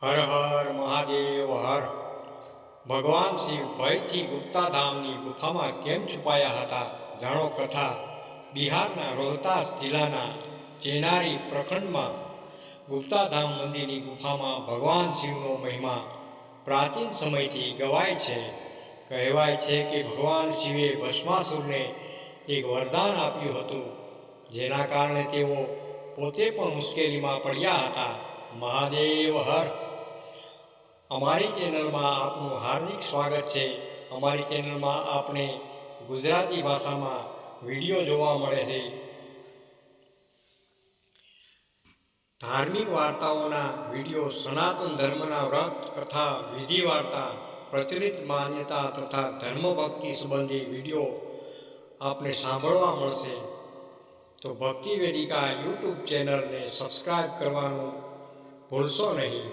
હર હર મહાદેવ હર. ભગવાન શિવ ભયથી ગુપ્તાધામની ગુફામાં કેમ છુપાયા હતા? જાણો કથા. બિહારના રોહતાસ જિલ્લાના ચેનારી પ્રખંડમાં ગુપ્તાધામ મંદિરની ગુફામાં ભગવાન શિવનો મહિમા પ્રાચીન સમયથી ગવાય છે. કહેવાય છે કે ભગવાન શિવે ભસ્માસુરને એક વરદાન આપ્યું હતું, જેના કારણે તેઓ પોતે પણ મુશ્કેલીમાં પડ્યા હતા. મહાદેવ હર. અમારી ચેનલમાં આપનું હાર્દિક સ્વાગત છે. અમારી ચેનલમાં આપણે ગુજરાતી ભાષામાં વિડીયો જોવા મળે છે. ધાર્મિક વાર્તાઓના વિડીયો, સનાતન ધર્મના વ્રત, કથા, વિધિ વાર્તા, પ્રચલિત માન્યતા તથા ધર્મભક્તિ સંબંધી વિડીયો આપને સાંભળવા મળશે. તો ભક્તિ વેદિકા યુટ્યુબ ચેનલને સબસ્ક્રાઈબ કરવાનું ભૂલશો નહીં.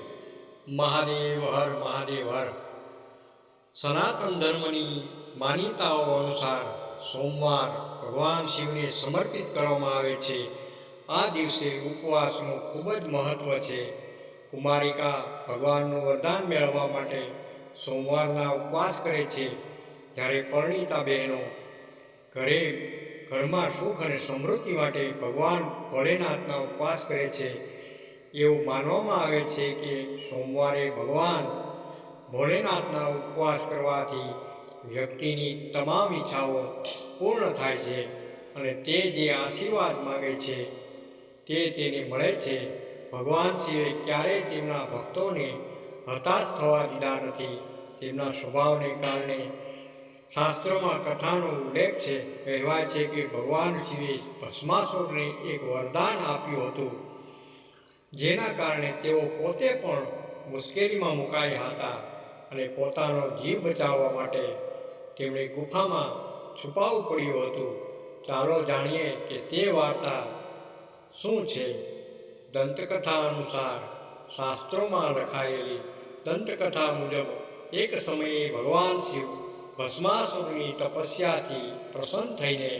મહાદેવ હર. મહાદેવ હર. સનાતન ધર્મની માન્યતાઓ અનુસાર સોમવાર ભગવાન શિવને સમર્પિત કરવામાં આવે છે. આ દિવસે ઉપવાસનું ખૂબ જ મહત્ત્વ છે. કુમારિકા ભગવાનનું વરદાન મેળવવા માટે સોમવારના ઉપવાસ કરે છે, જ્યારે પરિણીતા બહેનો ઘરમાં સુખ અને સમૃદ્ધિ માટે ભગવાન ભોલેનાથના ઉપવાસ કરે છે. એવું માનવામાં આવે છે કે સોમવારે ભગવાન ભોલેનાથના ઉપવાસ કરવાથી વ્યક્તિની તમામ ઈચ્છાઓ પૂર્ણ થાય છે અને તે જે આશીર્વાદ માગે છે તે તેને મળે છે. ભગવાન શિવે ક્યારેય તેમના ભક્તોને હતાશ થવા દીધા નથી. તેમના સ્વભાવને કારણે શાસ્ત્રોમાં કથાનો ઉલ્લેખ છે. કહેવાય છે કે ભગવાન શિવે ભસ્માસુરને એક વરદાન આપ્યું હતું, જેના કારણે તેઓ પોતે પણ મુશ્કેલીમાં મુકાયા હતા અને પોતાનો જીવ બચાવવા માટે તેમણે ગુફામાં છુપાવવું પડ્યું હતું. ચાલો જાણીએ કે તે વાર્તા શું છે. દંતકથા અનુસાર શાસ્ત્રોમાં લખાયેલી દંતકથા મુજબ એક સમયે ભગવાન શિવ ભસ્માસુરની તપસ્યાથી પ્રસન્ન થઈને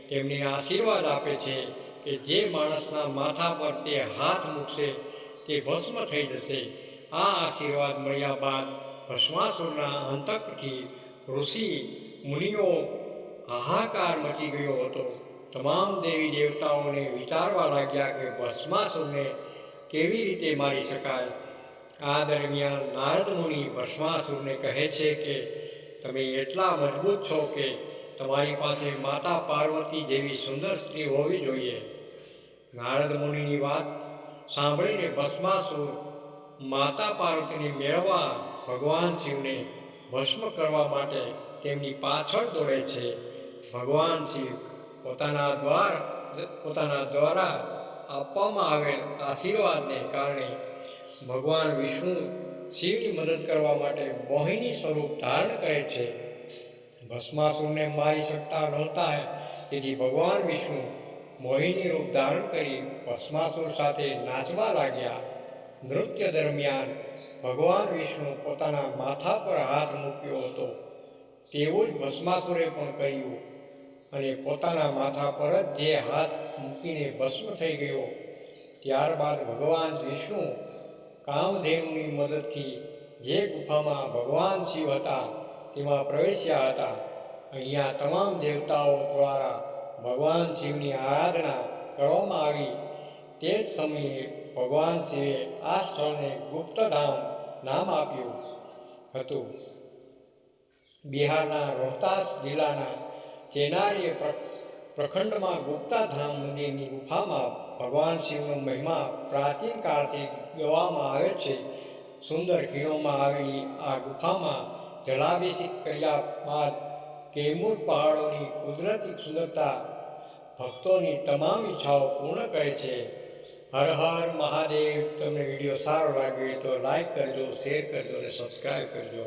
તેમને આશીર્વાદ આપે છે કે જે માણસના માથા પર તે હાથ મૂકશે તે ભસ્મ થઈ જશે. આ આશીર્વાદ મળ્યા બાદ ભસ્માસુરના અંતકથી ઋષિ મુનિઓ હાહાકાર મચી ગયો હતો. તમામ દેવી દેવતાઓને વિચારવા લાગ્યા કે ભસ્માસુરને કેવી રીતે મારી શકાય. આ દરમિયાન નારદ મુનિ ભસ્માસુરને કહે છે કે તમે એટલા મજબૂત છો કે તમારી પાસે માતા પાર્વતી જેવી સુંદર સ્ત્રી હોવી જોઈએ. નારદ મુનિની વાત સાંભળીને ભસ્માસુર માતા પાર્વતીને મેળવવા ભગવાન શિવને ભસ્મ કરવા માટે તેમની પાછળ દોડે છે. ભગવાન શિવ પોતાના દ્વારા આપવામાં આવેલ આશીર્વાદને કારણે ભગવાન વિષ્ણુ શિવની મદદ કરવા માટે મોહિની સ્વરૂપ ધારણ કરે છે. ભસ્માસુરને મારી શકતા નહોતા, તેથી ભગવાન વિષ્ણુ મોહિની રૂપ ધારણ કરી ભસ્માસુર સાથે નાચવા લાગ્યા. નૃત્ય દરમિયાન ભગવાન વિષ્ણુ પોતાના માથા પર હાથ મૂક્યો હતો. તેવું જ ભસ્માસુરે પણ કર્યું અને પોતાના માથા પર જ જે હાથ મૂકીને ભસ્મ થઈ ગયો. ત્યારબાદ ભગવાન વિષ્ણુ કામધેનુની મદદથી જે ગુફામાં ભગવાન શિવ હતા તેમાં પ્રવેશ્યા હતા. અહીંયા તમામ દેવતાઓ દ્વારા ભગવાન શિવની આરાધના કરવામાં આવી. તે જ સમયે ભગવાન શિવે આ સ્થળને ગુપ્તધામ નામ આપ્યું હતું. બિહારના રોહતાસ જિલ્લાના ચેનારી પ્રખંડમાં ગુપ્તાધામ મંદિરની ગુફામાં ભગવાન શિવનો મહિમા પ્રાચીન કાળથી ગવામાં આવે છે. સુંદર ખીણોમાં આવેલી આ ગુફામાં જલાભિષેક કર્યા બાદ કૈમૂર પહાડોની કુદરતી સુંદરતા ભક્તોની તમામ ઈચ્છાઓ પૂર્ણ કરે છે. હર હર મહાદેવ. તમને વિડીયો સારો લાગ્યો તો લાઈક કરજો, શેર કરજો અને સબસ્ક્રાઈબ કરજો.